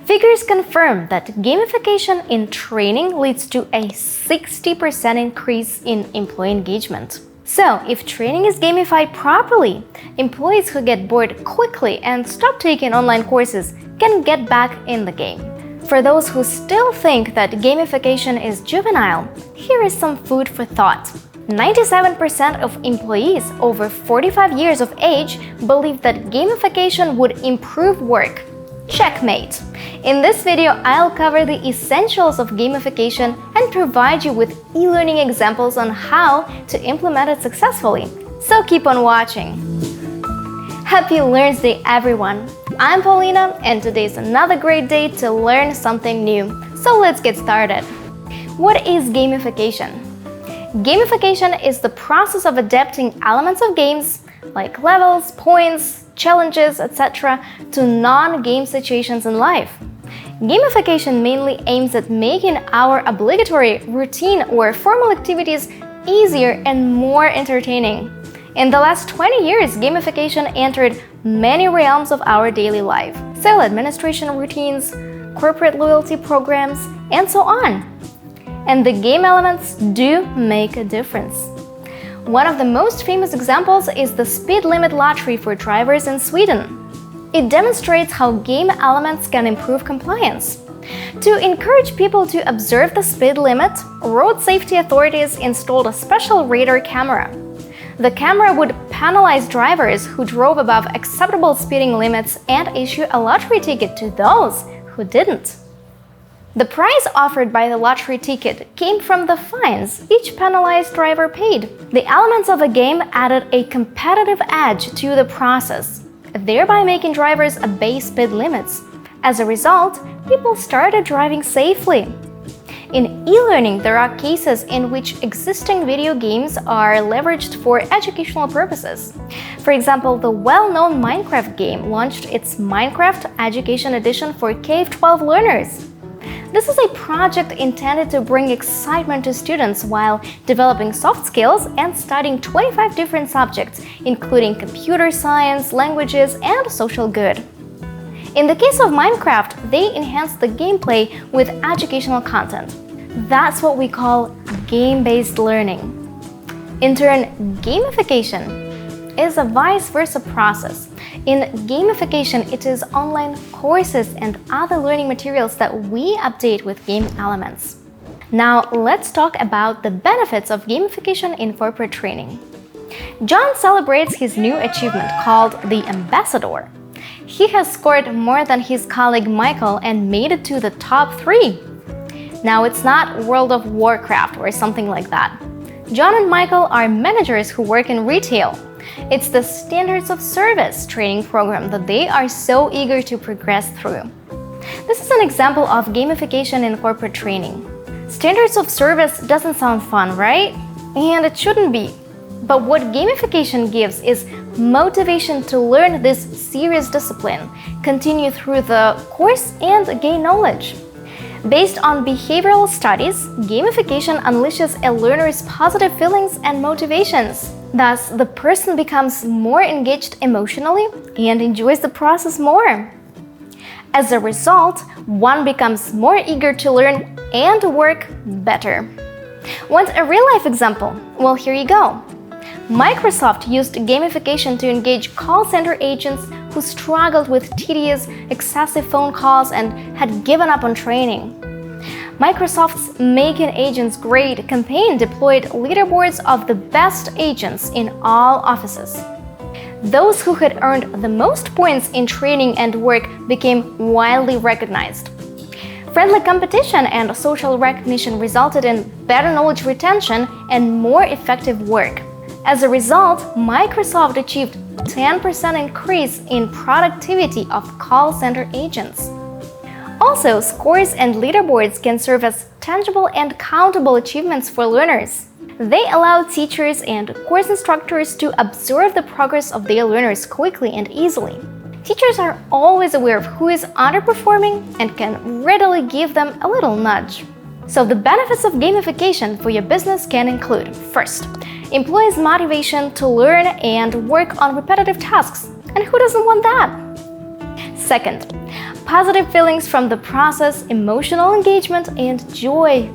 Figures confirm that gamification in training leads to a 60% increase in employee engagement. So, if training is gamified properly, employees who get bored quickly and stop taking online courses can get back in the game. For those who still think that gamification is juvenile, here is some food for thought. 97% of employees over 45 years of age believe that gamification would improve work. Checkmate! In this video, I'll cover the essentials of gamification and provide you with e-learning examples on how to implement it successfully. So keep on watching! Happy Learns Day, everyone! I'm Paulina, and today's another great day to learn something new. So let's get started. What is gamification? Gamification is the process of adapting elements of games, like levels, points, challenges, etc., to non-game situations in life. Gamification mainly aims at making our obligatory, routine, or formal activities easier and more entertaining. In the last 20 years, gamification entered many realms of our daily life: sale administration routines, corporate loyalty programs, and so on. And the game elements do make a difference. One of the most famous examples is the speed limit lottery for drivers in Sweden. It demonstrates how game elements can improve compliance. To encourage people to observe the speed limit, road safety authorities installed a special radar camera. The camera would penalize drivers who drove above acceptable speeding limits and issue a lottery ticket to those who didn't. The prize offered by the lottery ticket came from the fines each penalized driver paid. The elements of a game added a competitive edge to the process, thereby making drivers obey speed limits. As a result, people started driving safely. In e-learning, there are cases in which existing video games are leveraged for educational purposes. For example, the well-known Minecraft game launched its Minecraft Education Edition for K-12 learners. This is a project intended to bring excitement to students while developing soft skills and studying 25 different subjects, including computer science, languages, and social good. In the case of Minecraft, they enhanced the gameplay with educational content. That's what we call game-based learning. In turn, gamification is a vice versa process. In gamification, it is online courses and other learning materials that we update with game elements. Now, let's talk about the benefits of gamification in corporate training. John celebrates his new achievement called the Ambassador. He has scored more than his colleague Michael and made it to the top 3. Now, it's not World of Warcraft or something like that. John and Michael are managers who work in retail. It's the Standards of Service training program that they are so eager to progress through. This is an example of gamification in corporate training. Standards of Service doesn't sound fun, right? And it shouldn't be. But what gamification gives is motivation to learn this serious discipline, continue through the course, and gain knowledge. Based on behavioral studies, gamification unleashes a learner's positive feelings and motivations. Thus, the person becomes more engaged emotionally and enjoys the process more. As a result, one becomes more eager to learn and work better. Want a real-life example? Well, here you go. Microsoft used gamification to engage call center agents who struggled with tedious, excessive phone calls and had given up on training. Microsoft's Making Agents Great campaign deployed leaderboards of the best agents in all offices. Those who had earned the most points in training and work became widely recognized. Friendly competition and social recognition resulted in better knowledge retention and more effective work. As a result, Microsoft achieved 10% increase in productivity of call center agents. Also, scores and leaderboards can serve as tangible and countable achievements for learners. They allow teachers and course instructors to observe the progress of their learners quickly and easily. Teachers are always aware of who is underperforming and can readily give them a little nudge. So the benefits of gamification for your business can include: first, employees' motivation to learn and work on repetitive tasks. And who doesn't want that? Second, positive feelings from the process, emotional engagement, and joy.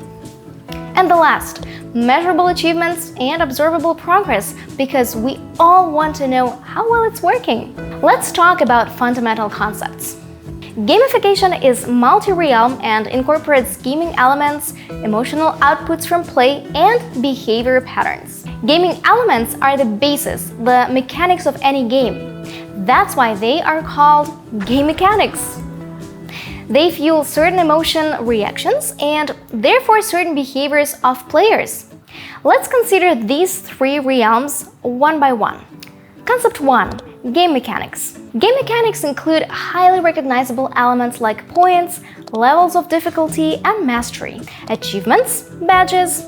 And the last, measurable achievements and observable progress, because we all want to know how well it's working. Let's talk about fundamental concepts. Gamification is multi-realm and incorporates gaming elements, emotional outputs from play, and behavior patterns. Gaming elements are the basis, the mechanics of any game. That's why they are called game mechanics. They fuel certain emotion reactions and therefore certain behaviors of players. Let's consider these three realms one by one. Concept 1. Game mechanics. Game mechanics include highly recognizable elements like points, levels of difficulty and mastery, achievements, badges,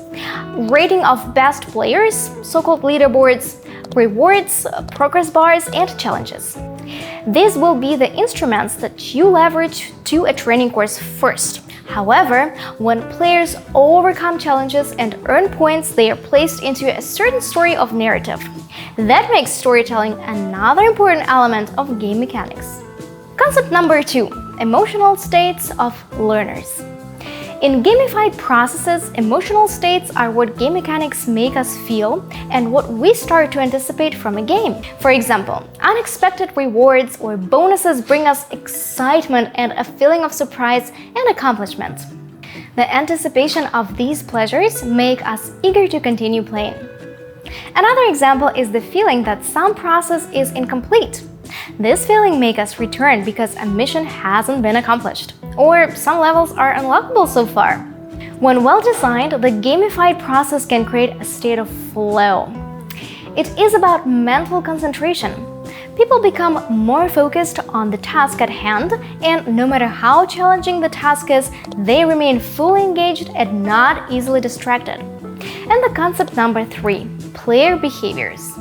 rating of best players, so-called leaderboards, rewards, progress bars, and challenges. These will be the instruments that you leverage to a training course first. However, when players overcome challenges and earn points, they are placed into a certain story of narrative. That makes storytelling another important element of game mechanics. Concept number 2. Emotional states of learners. In gamified processes, emotional states are what game mechanics make us feel and what we start to anticipate from a game. For example, unexpected rewards or bonuses bring us excitement and a feeling of surprise and accomplishment. The anticipation of these pleasures make us eager to continue playing. Another example is the feeling that some process is incomplete. This feeling makes us return because a mission hasn't been accomplished, or some levels are unlockable so far. When well designed, the gamified process can create a state of flow. It is about mental concentration. People become more focused on the task at hand, and no matter how challenging the task is, they remain fully engaged and not easily distracted. And the concept number 3, player behaviors.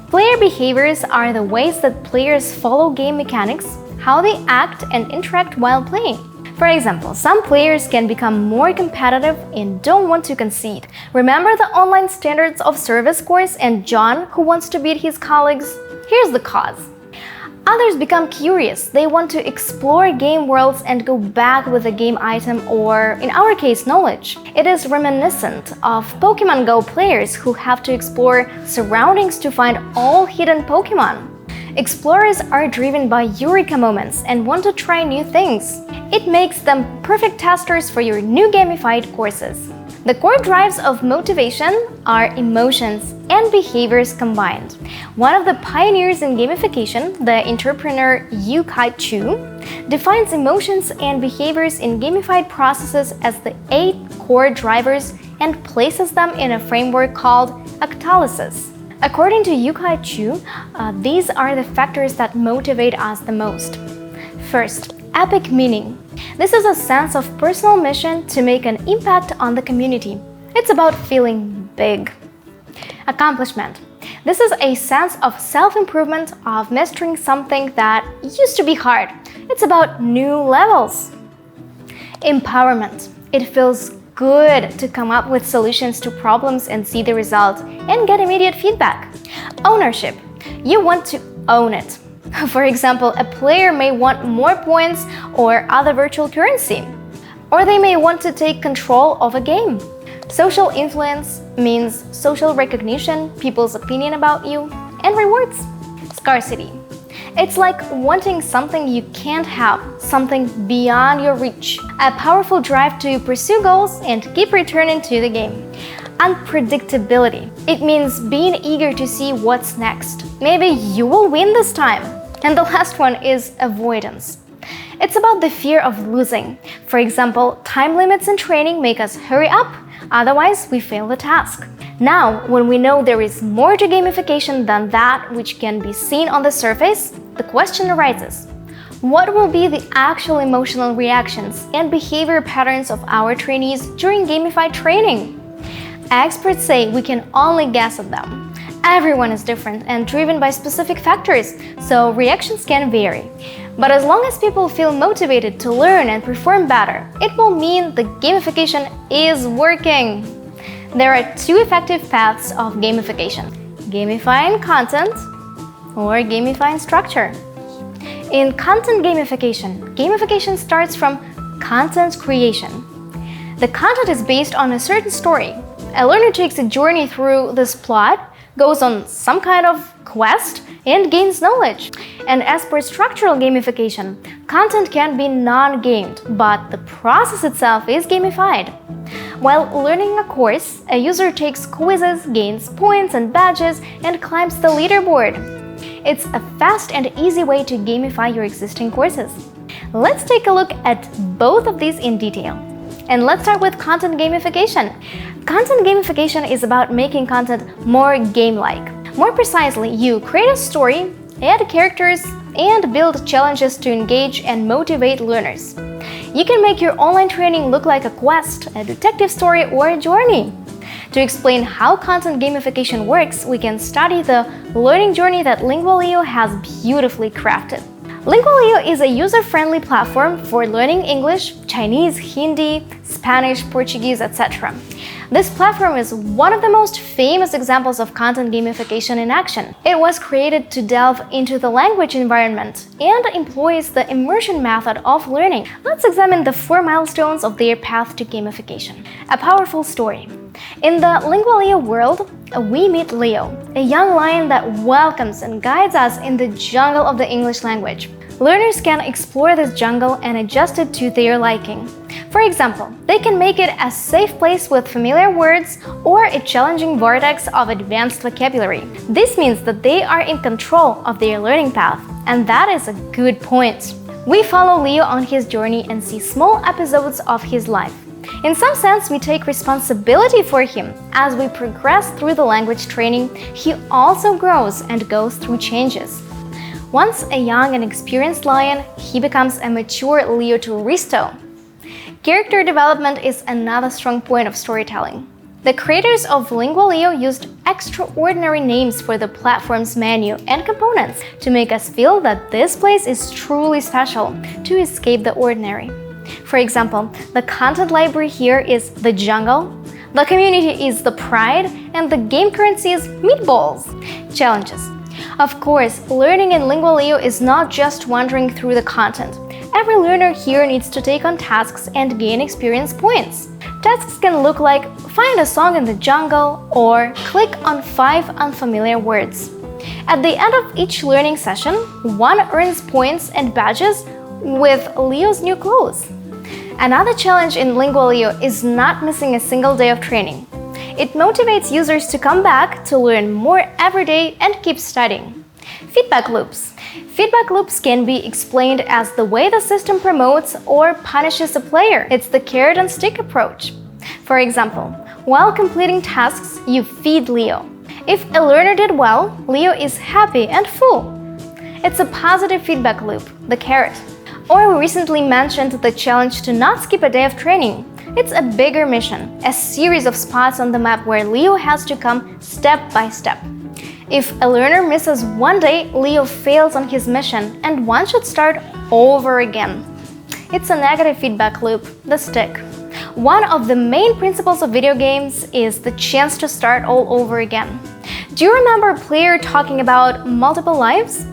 Player behaviors are the ways that players follow game mechanics, how they act and interact while playing. For example, some players can become more competitive and don't want to concede. Remember the online standards of service course and John who wants to beat his colleagues? Here's the cause. Others become curious. They want to explore game worlds and go back with a game item or, in our case, knowledge. It is reminiscent of Pokemon Go players who have to explore surroundings to find all hidden Pokemon. Explorers are driven by eureka moments and want to try new things. It makes them perfect testers for your new gamified courses. The core drives of motivation are emotions and behaviors combined. One of the pioneers in gamification, the entrepreneur Yu-Kai Chu, defines emotions and behaviors in gamified processes as the 8 core drivers and places them in a framework called octalysis. According to Yu-Kai Chu, these are the factors that motivate us the most. First, epic meaning. This is a sense of personal mission to make an impact on the community. It's about feeling big. Accomplishment. This is a sense of self-improvement, of mastering something that used to be hard. It's about new levels. Empowerment. It feels good to come up with solutions to problems and see the result and get immediate feedback. Ownership. You want to own it. For example, a player may want more points or other virtual currency, or they may want to take control of a game. Social influence means social recognition, people's opinion about you, and rewards. Scarcity. It's like wanting something you can't have, something beyond your reach. A powerful drive to pursue goals and keep returning to the game. Unpredictability. It means being eager to see what's next. Maybe you will win this time. And the last one is avoidance. It's about the fear of losing. For example, time limits in training make us hurry up, otherwise we fail the task. Now, when we know there is more to gamification than that which can be seen on the surface, the question arises: what will be the actual emotional reactions and behavior patterns of our trainees during gamified training? Experts say we can only guess at them. Everyone is different and driven by specific factors, so reactions can vary. But as long as people feel motivated to learn and perform better, it will mean the gamification is working. There are 2 effective paths of gamification: gamifying content or gamifying structure. In content gamification, gamification starts from content creation. The content is based on a certain story. A learner takes a journey through this plot, goes on some kind of quest, and gains knowledge. And as per structural gamification, content can be non-gamed, but the process itself is gamified. While learning a course, a user takes quizzes, gains points and badges, and climbs the leaderboard. It's a fast and easy way to gamify your existing courses. Let's take a look at both of these in detail. And let's start with content gamification. Content gamification is about making content more game-like. More precisely, you create a story, add characters, and build challenges to engage and motivate learners. You can make your online training look like a quest, a detective story, or a journey. To explain how content gamification works, we can study the learning journey that Lingualio has beautifully crafted. Lingualio is a user-friendly platform for learning English, Chinese, Hindi, Spanish, Portuguese, etc. This platform is one of the most famous examples of content gamification in action. It was created to delve into the language environment and employs the immersion method of learning. Let's examine the 4 milestones of their path to gamification. A powerful story. In the Lingualio world, we meet Leo, a young lion that welcomes and guides us in the jungle of the English language. Learners can explore this jungle and adjust it to their liking. For example, they can make it a safe place with familiar words or a challenging vortex of advanced vocabulary. This means that they are in control of their learning path, and that is a good point. We follow Leo on his journey and see small episodes of his life. In some sense, we take responsibility for him. As we progress through the language training, he also grows and goes through changes. Once a young and experienced lion, he becomes a mature Leo to Risto. Character development is another strong point of storytelling. The creators of Lingualio used extraordinary names for the platform's menu and components to make us feel that this place is truly special, to escape the ordinary. For example, the content library here is the jungle, the community is the pride, and the game currency is meatballs. Challenges. Of course, learning in Lingualio is not just wandering through the content. Every learner here needs to take on tasks and gain experience points. Tasks can look like find a song in the jungle or click on 5 unfamiliar words. At the end of each learning session, one earns points and badges with Leo's new clothes. Another challenge in Lingualio is not missing a single day of training. It motivates users to come back to learn more every day and keep studying. Feedback loops. Feedback loops can be explained as the way the system promotes or punishes a player. It's the carrot and stick approach. For example, while completing tasks, you feed Leo. If a learner did well, Leo is happy and full. It's a positive feedback loop, the carrot. Or we recently mentioned the challenge to not skip a day of training. It's a bigger mission, a series of spots on the map where Leo has to come step by step. If a learner misses one day, Leo fails on his mission and one should start over again. It's a negative feedback loop, the stick. One of the main principles of video games is the chance to start all over again. Do you remember a player talking about multiple lives?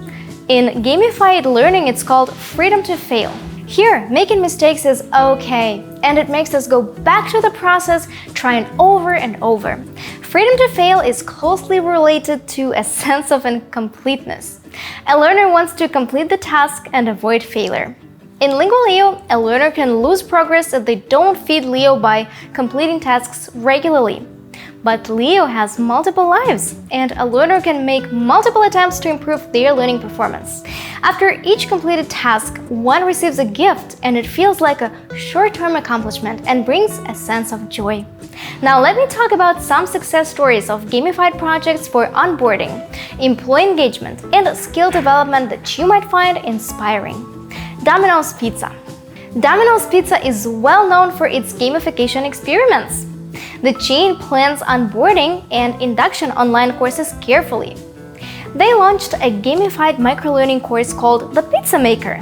In gamified learning, it's called freedom to fail. Here, making mistakes is okay, and it makes us go back to the process, trying over and over. Freedom to fail is closely related to a sense of incompleteness. A learner wants to complete the task and avoid failure. In Lingualio, a learner can lose progress if they don't feed Leo by completing tasks regularly. But Leo has multiple lives, and a learner can make multiple attempts to improve their learning performance. After each completed task, one receives a gift, and it feels like a short-term accomplishment and brings a sense of joy. Now let me talk about some success stories of gamified projects for onboarding, employee engagement, and skill development that you might find inspiring. Domino's Pizza. Domino's Pizza is well known for its gamification experiments. The chain plans onboarding and induction online courses carefully. They launched a gamified microlearning course called The Pizza Maker.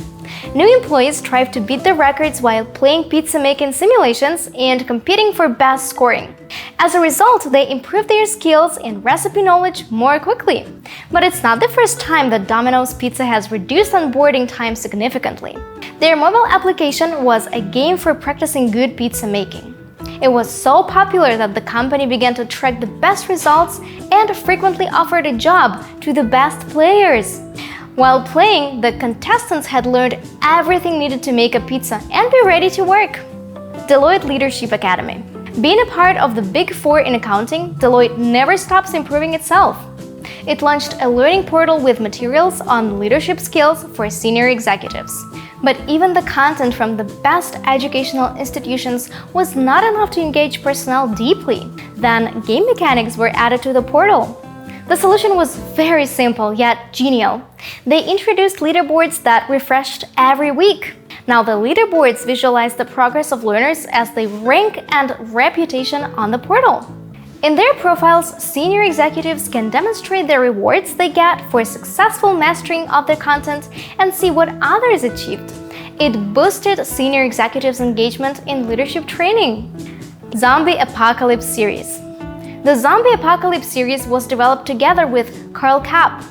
New employees strive to beat their records while playing pizza-making simulations and competing for best scoring. As a result, they improve their skills and recipe knowledge more quickly. But it's not the first time that Domino's Pizza has reduced onboarding time significantly. Their mobile application was a game for practicing good pizza making. It was so popular that the company began to track the best results and frequently offered a job to the best players. While playing, the contestants had learned everything needed to make a pizza and be ready to work. Deloitte Leadership Academy. Being a part of the Big Four in accounting, Deloitte never stops improving itself. It launched a learning portal with materials on leadership skills for senior executives. But even the content from the best educational institutions was not enough to engage personnel deeply. Then game mechanics were added to the portal. The solution was very simple yet genial. They introduced leaderboards that refreshed every week. Now the leaderboards visualize the progress of learners as they rank and reputation on the portal. In their profiles, senior executives can demonstrate the rewards they get for successful mastering of their content and see what others achieved. It boosted senior executives' engagement in leadership training. Zombie Apocalypse Series. The Zombie Apocalypse series was developed together with Carl Kapp,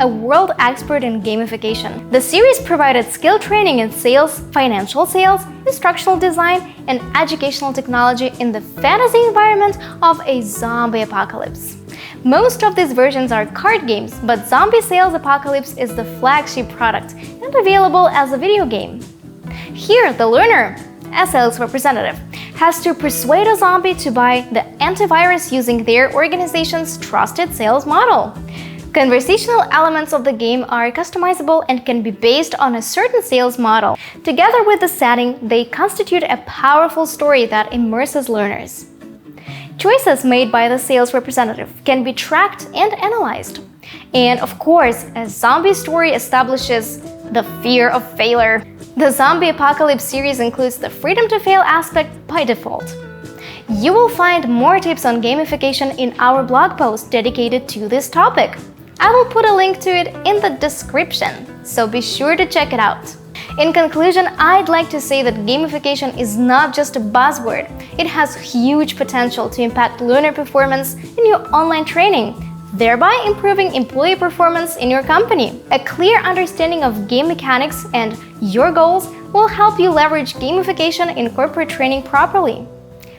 a world expert in gamification. The series provided skill training in sales, financial sales, instructional design, and educational technology in the fantasy environment of a zombie apocalypse. Most of these versions are card games, but Zombie Sales Apocalypse is the flagship product and available as a video game. Here, the learner, a sales representative, has to persuade a zombie to buy the antivirus using their organization's trusted sales model. Conversational elements of the game are customizable and can be based on a certain sales model. Together with the setting, they constitute a powerful story that immerses learners. Choices made by the sales representative can be tracked and analyzed. And of course, a zombie story establishes the fear of failure. The Zombie Apocalypse series includes the freedom to fail aspect by default. You will find more tips on gamification in our blog post dedicated to this topic. I will put a link to it in the description, so be sure to check it out. In conclusion, I'd like to say that gamification is not just a buzzword. It has huge potential to impact learner performance in your online training, thereby improving employee performance in your company. A clear understanding of game mechanics and your goals will help you leverage gamification in corporate training properly.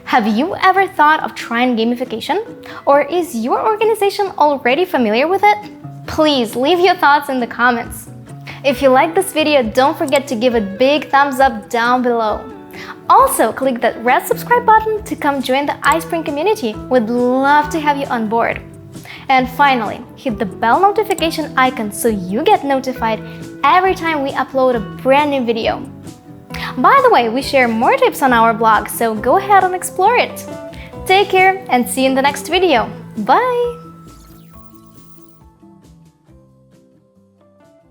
Have you ever thought of trying gamification? Or is your organization already familiar with it? Please leave your thoughts in the comments. If you like this video, don't forget to give it a big thumbs up down below. Also, click that red subscribe button to come join the iSpring community. We'd love to have you on board. And finally, hit the bell notification icon so you get notified every time we upload a brand new video. By the way, we share more tips on our blog, so go ahead and explore it. Take care and see you in the next video. Bye!